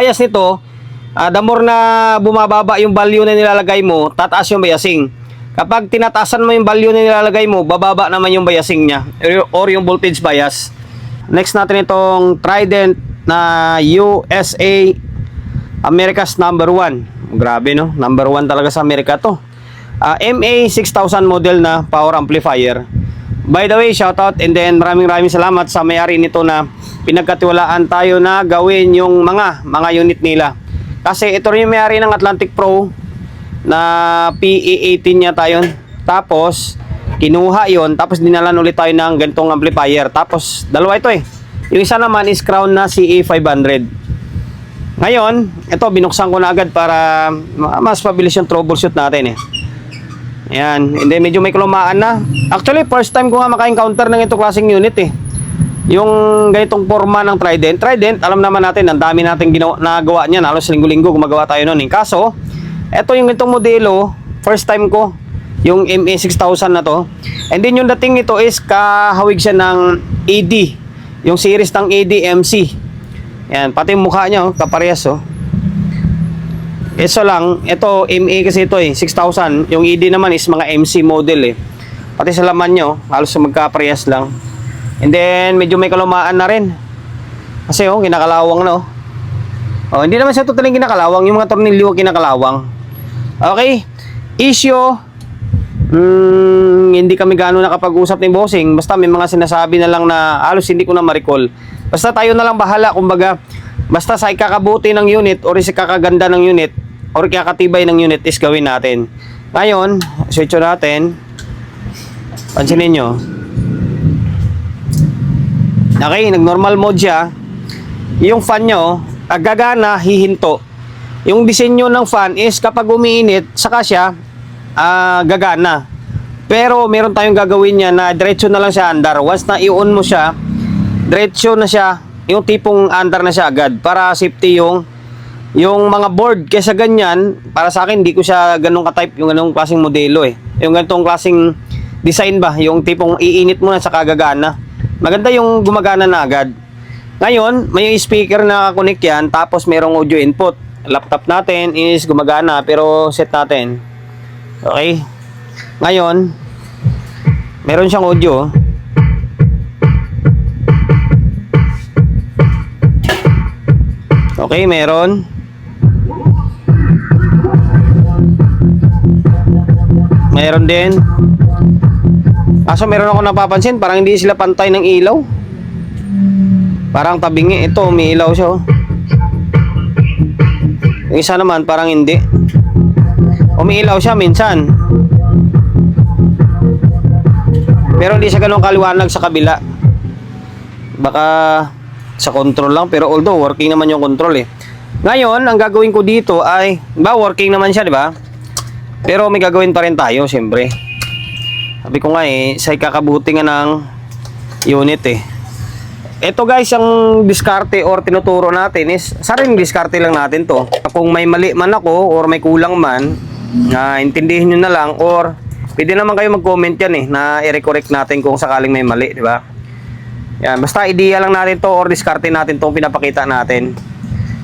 bias nito, the more na bumababa yung value na nilalagay mo, tataas yung biasing. Kapag tinataasan mo yung value na nilalagay mo, bababa naman yung biasing niya or yung voltage bias. Next natin itong Trident na USA America's number 1. Grabe no, number 1 talaga sa Amerika to. MA6000 model na power amplifier. By the way, shoutout and then maraming salamat sa may-ari nito na pinagkatiwalaan tayo na gawin yung mga unit nila. Kasi ito rin yung may-ari ng Atlantic Pro na PE18 niya tayo. Tapos kinuha yon, tapos dinalan ulit tayo ng ganitong amplifier. Tapos dalawa ito eh. Yung isa naman is Crown na CE500. Ngayon, ito binuksan ko na agad para mas mabilis yung troubleshoot natin eh. Ayan, hindi medyo may kalumaan na. Actually, first time ko nga maka-encounter ng itong klaseng unit eh. Yung ganitong forma ng Trident. Trident, alam naman natin, ang dami natin nagawa niyan. Halos linggo-linggo gumagawa tayo noon eh. Kaso, ito yung ganitong modelo, first time ko, yung MA6000 na to. And then yung dating nito is kahawig siya ng AD. Yung series ng AD MC. Ayan, pati yung mukha niya, oh, kaparehas oh. Eso lang, ito MA kasi ito eh, 6,000. Yung ED naman is mga MC model eh. Pati sa laman nyo, halos magkaparehas lang. And then, medyo may kalumaan na rin. Kasi oh, kinakalawang na oh. Oh, hindi naman siya totaling kinakalawang. Yung mga tornilyo kinakalawang. Okay. Issue. Hindi kami gano'n nakapag-usap ni bossing. Basta may mga sinasabi na lang na halos hindi ko na ma-recall. Basta tayo na lang bahala. Kumbaga, basta sa ikakabuti ng unit or sa ikakaganda ng unit or ikakatibay ng unit is gawin natin. Ngayon, switch natin. Pansinin nyo. Okay, nag-normal mode siya. Yung fan nyo, gagana, hihinto. Yung disenyo ng fan is kapag umiinit, saka siya gagana. Pero meron tayong gagawin niya na diretso na lang siya andar. Once na i-on mo siya, diretso na siya, yung tipong andar na siya agad para safety yung mga board. Kesa ganyan, para sa akin, hindi ko siya ganun ka-type yung ganung klaseng modelo eh. Yung ganitong klaseng design ba, yung tipong iinit mo na sa kagagana. Maganda yung gumagana na agad. Ngayon, may speaker na connect yan, tapos merong audio input. Laptop natin is gumagana, pero set natin. Okay. Ngayon, meron siyang audio. Okay, meron. Meron din. Kaso meron ako napapansin, parang hindi sila pantay ng ilaw. Parang tabingi. Ito, may ilaw siya oh. Yung isa naman, parang hindi. Umiilaw siya minsan. Pero hindi siya ganun kaliwanag sa kabila. Baka sa control lang, pero although working naman yung control eh. Ngayon, ang gagawin ko dito ay, working naman siya, di ba? Pero may gagawin pa rin tayo, siyempre. Sabi ko nga eh, sa ikakabuti nga ng unit eh. Ito guys, ang diskarte or tinuturo natin is, sariling diskarte lang natin to. Kung may mali man ako or may kulang man, intindihin nyo na lang or pwede naman kayo mag-comment yan eh, na i-correct natin kung sakaling may mali, di ba? Yan, basta idea lang natin to or diskarte natin tong pinapakita natin.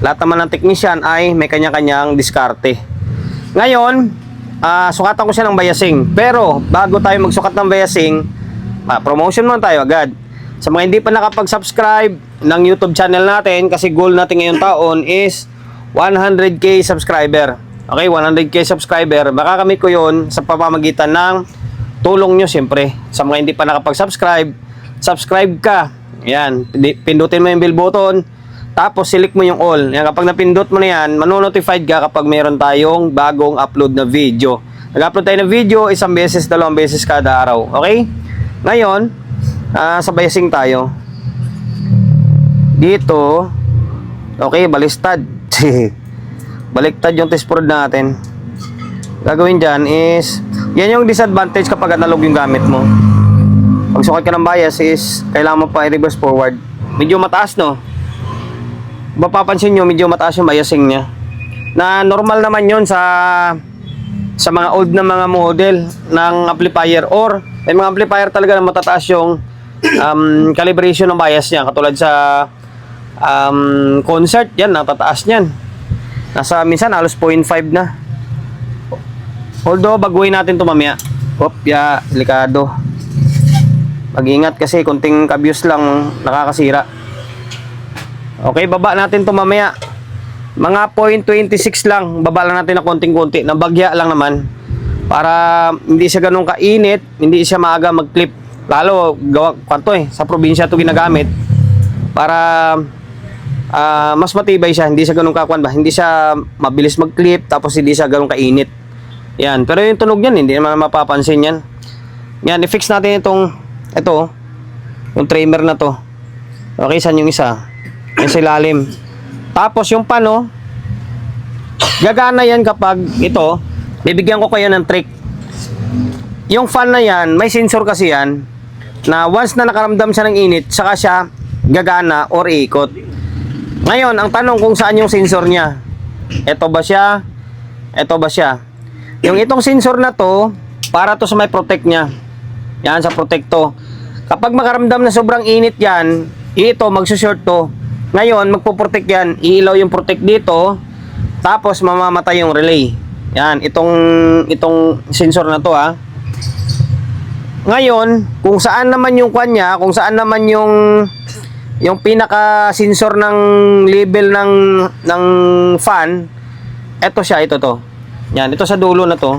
Lahat naman ng technician ay may kanya-kanyang diskarte. Ngayon, sukatan ko siya ng biasing. Pero, bago tayo magsukat ng biasing, promotion muna tayo agad. Sa mga hindi pa nakapag-subscribe ng YouTube channel natin, kasi goal natin ngayong taon is 100k subscriber. Okay, 100k subscriber. Makakamit ko yun sa pamamagitan ng tulong nyo siyempre. Sa mga hindi pa nakapag-subscribe, subscribe ka. Yan, pindutin mo yung bell button. Tapos select mo yung all. Yan, kapag napindot mo na yan, manonotified ka kapag meron tayong bagong upload na video. Nag-upload tayo ng video, isang beses, dalawang beses kada araw. Okay? Ngayon, sa biasing tayo. Dito, okay, balistad. Baliktad yung test board natin. Gagawin dyan is, yan yung disadvantage kapag analog yung gamit mo. Pag sukat ka ng bias is, kailangan mo pa i-reverse forward. Medyo mataas, no? Mapapansin nyo, medyo mataas yung biasing niya. Na normal naman yon sa mga old na mga model ng amplifier or may mga amplifier talaga na matataas yung calibration ng bias niya. Katulad sa concert, yan, natataas niyan. Nasa minsan halos 0.5 na. Although, baguhin natin ito mamaya. Delikado. Mag-ingat kasi konting kabyos lang nakakasira. Okay, baba natin ito mamaya. Mga 0.26 lang. Baba lang natin na konting-konti. Nabagya lang naman. Para hindi siya ganun kainit, hindi siya maaga mag-clip. Lalo, sa probinsya ito ginagamit. Para mas matibay siya. Hindi siya ganun kakuan ba? Hindi siya mabilis mag-clip, tapos hindi siya ganun kainit. Yan. Pero yung tunog niyan, hindi naman mapapansin yan. Yan, i-fix natin ito, yung trimmer na to. Okay, saan yung isa? Yung sa ilalim. Tapos yung pano, gagana yan kapag ito, bibigyan ko kayo ng trick. Yung fan na yan, may sensor kasi yan, na once na nakaramdam siya ng init, saka siya gagana or iikot. Ngayon, ang tanong kung saan yung sensor niya. Ito ba siya? Ito ba siya? Yung itong sensor na to, para to sa may protect niya. Yan, sa protecto. Kapag makaramdam na sobrang init yan, ito, magsushort to. Ngayon, magpo-protect yan. Iilaw yung protect dito. Tapos, mamamatay yung relay. Yan, itong sensor na to ha. Ngayon, kung saan naman yung kanya, kung saan naman yung pinaka-sensor ng level ng fan, ito siya, ito to. Yan, ito sa dulo na to.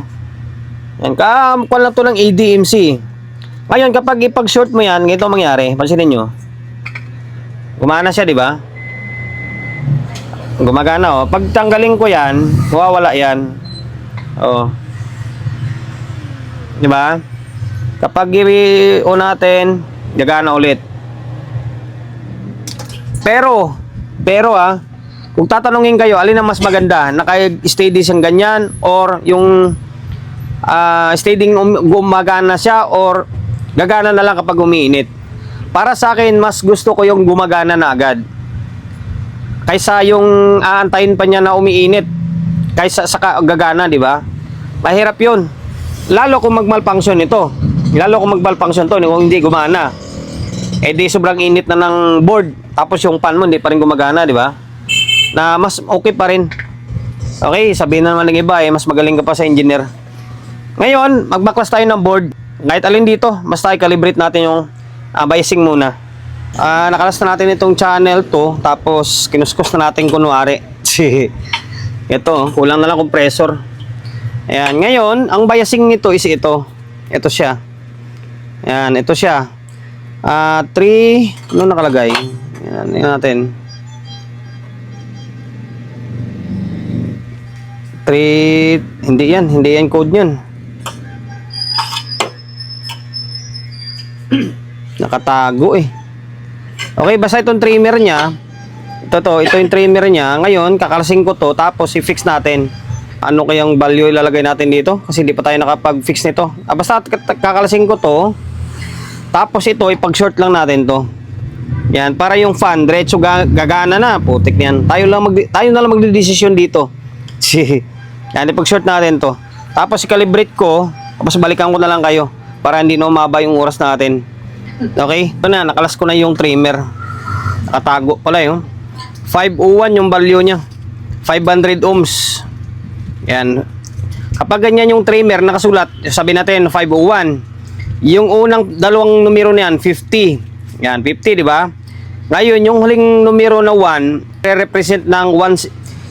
Yan, kuha lang to ng ADMC. Ngayon, kapag ipag-short mo yan, ganito mangyari. Pansinin nyo. Gumana siya, di ba? Gumagana, oh. Pag tanggalin ko yan, mawawala yan. Oh. Di ba? Kapag i-on natin, gagana ulit. Pero kung tatanungin kayo, alin ang mas maganda? Naka-steady siyang ganyan or yung steady gumagana siya or gagana na lang kapag umiinit. Para sa akin, mas gusto ko yung gumagana na agad. Kaysa yung aantayin pa niya na umiinit. Kaysa sa gagana, di ba? Mahirap yun. Lalo kung mag-malfunction ito. Lalo kung mag-malfunction to, kung hindi gumana. Eh di sobrang init na ng board. Tapos yung pan mo, hindi pa rin gumagana, di ba? Na mas okay pa rin. Okay, sabihin na naman ng iba, mas magaling ka pa sa engineer. Ngayon, magbaklas tayo ng board. Kahit alin dito, basta i-calibrate natin yung biasing muna. Nakalas na natin itong channel to, tapos kinuskus na natin kunwari. Ito, kulang na lang compressor. Ayan, ngayon, ang biasing nito is ito. Ito siya. Ayan, ito siya. 3, ano nakalagay? Ayan, yun natin. 3, hindi yan code yun. Nakatago eh. Okay, basta itong trimmer niya. Ito yung trimmer niya. Ngayon, kakalasin ko to, tapos i-fix natin. Ano kayang value ilalagay natin dito? Kasi hindi pa tayo nakapag-fix nito. Basta kakalasin ko to. Tapos ito, ipag-short lang natin to. Yan, para yung fan, diretso gagana na. Putik yan. Tayo na lang magdedesisyon dito. Yan, ipag-short natin to. Tapos i-calibrate ko, tapos balikan ko na lang kayo. Para hindi na umaba yung oras natin. Okay? Ito na, nakalas ko na yung trimmer. Nakatago pala yun. 501 yung value niya. 500 ohms. Yan. Kapag ganyan yung trimmer, nakasulat, sabi natin 501. Yung unang dalawang numero niyan, 50. Yan, 50, di ba? Ngayon, yung huling numero na 1, re-represent ng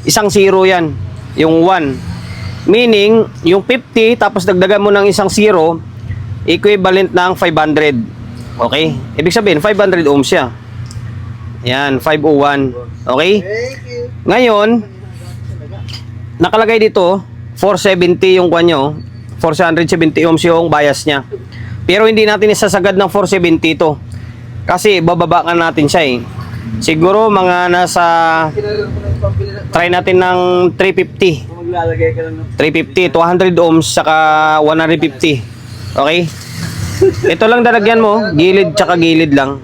isang 0 yan. Yung 1. Meaning, yung 50, tapos dagdagan mo ng isang 0, equivalent ng 500. Okay? Ibig sabihin, 500 ohms siya. Yan, 501. Okay? Ngayon, nakalagay dito, 470 yung kanyo. 470 ohms yung bias niya. Pero hindi natin isasagad ng 470 to. Kasi bababa ka natin siya eh. Siguro mga nasa, try natin ng 350. 350, 200 ohms, saka 150. Okay? Ito lang dalagyan mo, gilid tsaka gilid lang.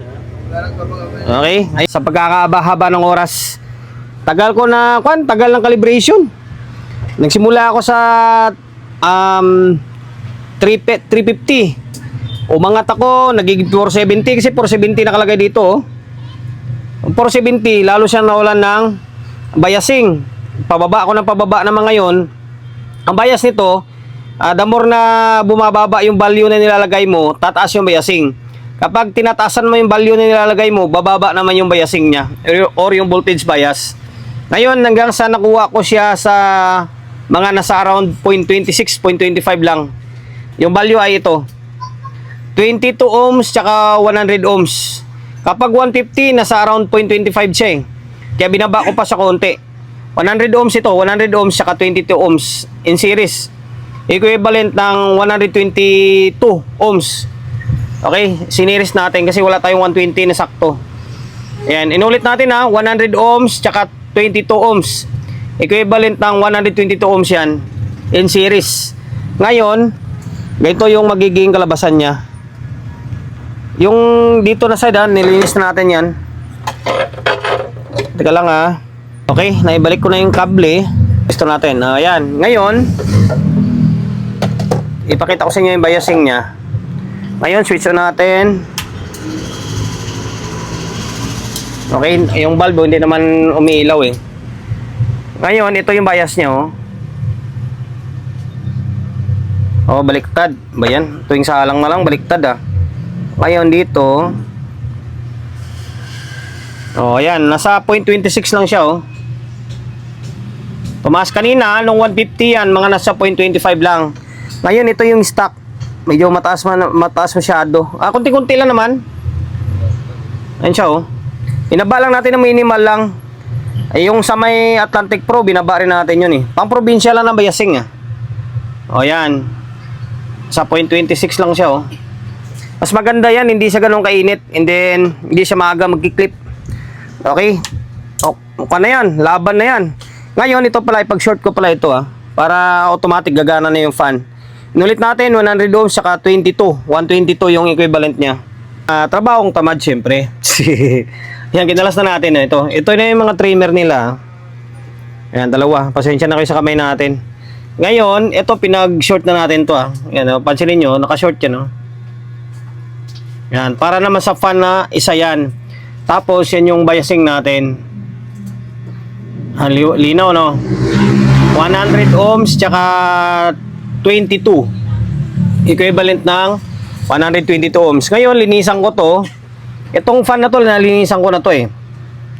Okay? Ay, sa pagkakahaba ng oras, tagal ng calibration. Nagsimula ako sa 350. Umangat ako, nagiging 470 kasi 470 nakalagay dito. Oh. Ang 470, lalo siyang nawalan ng biasing. Pababa ako ng pababa naman ngayon. Ang bias nito, the more na bumababa yung value na nilalagay mo, tataas yung biasing. Kapag tinataasan mo yung value na nilalagay mo, bababa naman yung biasing niya or yung voltage bias. Ngayon, hanggang sa nakuha ko siya sa mga nasa around 0.26, 0.25 lang. Yung value ay ito. 22 ohms tsaka 100 ohms. Kapag 150, nasa around 0.25 siya eh. Kaya binaba ko pa sa konti. 100 ohms ito, 100 ohms tsaka 22 ohms in series. Equivalent ng 122 ohms. Okay, siniris natin kasi wala tayong 120 na sakto. Ayan, inulit natin ha, 100 ohms tsaka 22 ohms. Equivalent ng 122 ohms yan in series. Ngayon, ganito yung magiging kalabasan niya. Yung dito na side nilinis na natin yan. Teka lang ha. Okay, naibalik ko na yung kable. Gusto natin. Ayan, ngayon, ipakita ko sa inyo yung biasing niya. Ngayon, switch na natin. Okay, yung bulb hindi naman umiilaw eh. Ngayon, ito yung bias niya oh. Oh, baliktad. Ba yan? Tuwing salang na lang, baliktad ah. Ngayon dito. Oh, ayan. Nasa 0.26 lang siya oh. Tumaas kanina, nung 150 yan, mga nasa 0.25 lang. Ngayon, ito yung stock. Medyo mataas masyado. Kunti-kunti lang naman. Ayan siya oh. Binaba lang natin ng minimal lang. Ay, yung sa may Atlantic Pro, binaba rin natin yun eh. Pang probinsya lang ng biasing ah. O yan. Sa 0.26 lang siya oh. Mas maganda yan, hindi siya ganun kainit. And then, hindi siya maaga magkiklip. Okay. O, na yan. Laban na yan. Ngayon, ito pala, ipag-short ko pala ito ah. Para automatic gagana na yung fan. Inulit natin, 100 ohms saka 22. 122 yung equivalent niya. Trabahong tamad syempre. Yan, kinalas na natin na ito. Ito na yung mga trimmer nila. Ayan, dalawa. Pasensya na kayo sa kamay natin. Ngayon, ito pinag-short na natin to ah. Yan, pansinin nyo, naka-short yan oh. Yan, para naman sa fan na isa yan. Tapos, yan yung biasing natin. Linaw no. 100 ohms tsaka 22. Equivalent ng 122 ohms. Ngayon, linisan ko to. Itong fan na to, nalinisan ko na to eh.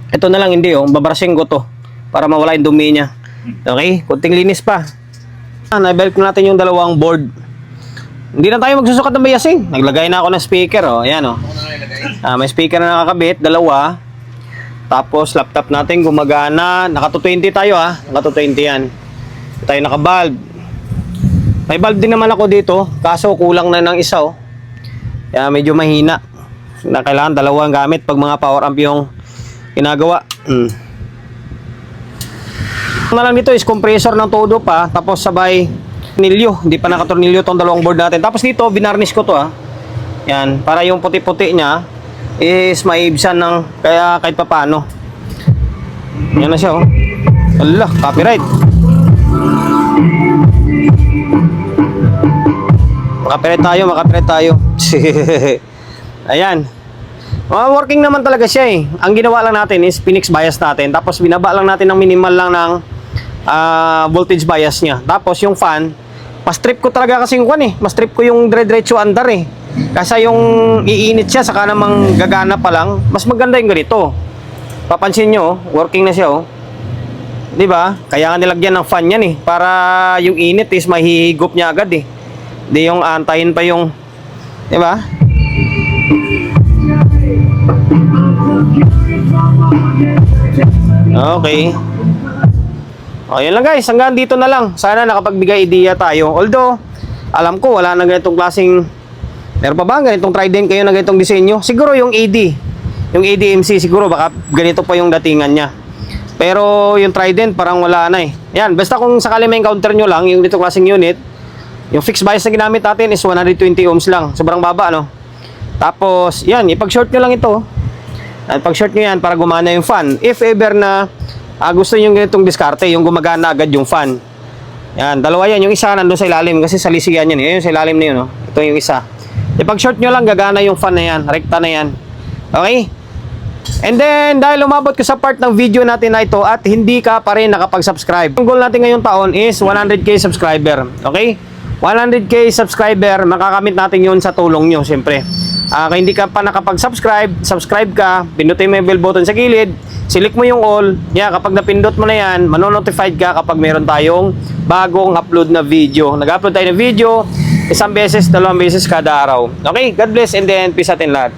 Ito na lang hindi oh, babrashing ko to para mawala yung dumi niya. Okay, kunting linis pa. Na-belt natin yung dalawang board. Hindi na tayo magsusukat ng biasing. Naglagay na ako ng speaker oh, ayan oh. May speaker na nakakabit, dalawa. Tapos laptop natin gumagana. Naka 220 tayo ha, naka 220 yan. Tayo naka-bulb. May bulb din naman ako dito, kaso kulang na ng isa oh. Kaya medyo mahina. Na kailangan dalawang gamit pag mga power amp yung ginagawa. Ang na lang dito is compressor ng todo pa, tapos sabay tornilyo. Hindi pa nakatornilyo tong dalawang board natin. Tapos dito binarnish ko to ah. Yan, para yung puti-puti niya is maibsan ng kaya kahit papaano. Yan na siya oh. Allah, copyright. Makapirate tayo. Ayan. Working naman talaga siya eh. Ang ginawa lang natin is pinix bias natin. Tapos binaba lang natin ng minimal lang ng voltage bias niya. Tapos yung fan, pa-strip ko talaga kasi yung fan eh. Ma-strip ko yung dire-diretso andar eh. Kasi yung iinit siya, saka namang gagana pa lang. Mas maganda yung ganito. Papansin nyo, working na siya oh. Diba? Kaya nga nilagyan ng fan yan eh. Para yung init is mahihigop niya agad eh. Di yung antayin pa yung, diba? Okay. Yun lang guys, hanggang dito na lang. Sana nakapagbigay idea tayo. Although, alam ko wala na ganitong klaseng, meron pa ba ganitong Trident kayo na ganitong disenyo? Siguro yung AD, yung ADMC siguro baka ganito pa yung datingan niya. Pero yung Trident parang wala na eh. Yan, basta kung sakali may encounter nyo lang yung ganitong klaseng unit, yung fixed bias na ginamit natin is 120 ohms lang. Sobrang baba no. Tapos, yan, ipag-short nyo lang ito. At pag-short nyo yan para gumana yung fan. If ever na gusto nyo ganitong diskarte, yung gumagana agad yung fan. Yan, dalawa yan. Yung isa nandun sa ilalim kasi sa lisigan yan. Yan yung sa ilalim na yun. No? Ito yung isa. Ipag-short nyo lang, gagana yung fan na yan. Rekta na yan. Okay? And then, dahil umabot ka sa part ng video natin na ito at hindi ka pa rin nakapag-subscribe. Ang goal natin ngayong taon is 100k subscriber. Okay? 100k subscriber, makakamit natin yun sa tulong nyo, siyempre. Kung hindi ka pa nakapag-subscribe, subscribe ka, pindutin mo yung bell button sa gilid, select mo yung all, kapag napindot mo na yan, manonotified ka kapag meron tayong bagong upload na video. Nag-upload tayo ng video, isang beses, dalawang beses kada araw. Okay? God bless and then peace atin lahat.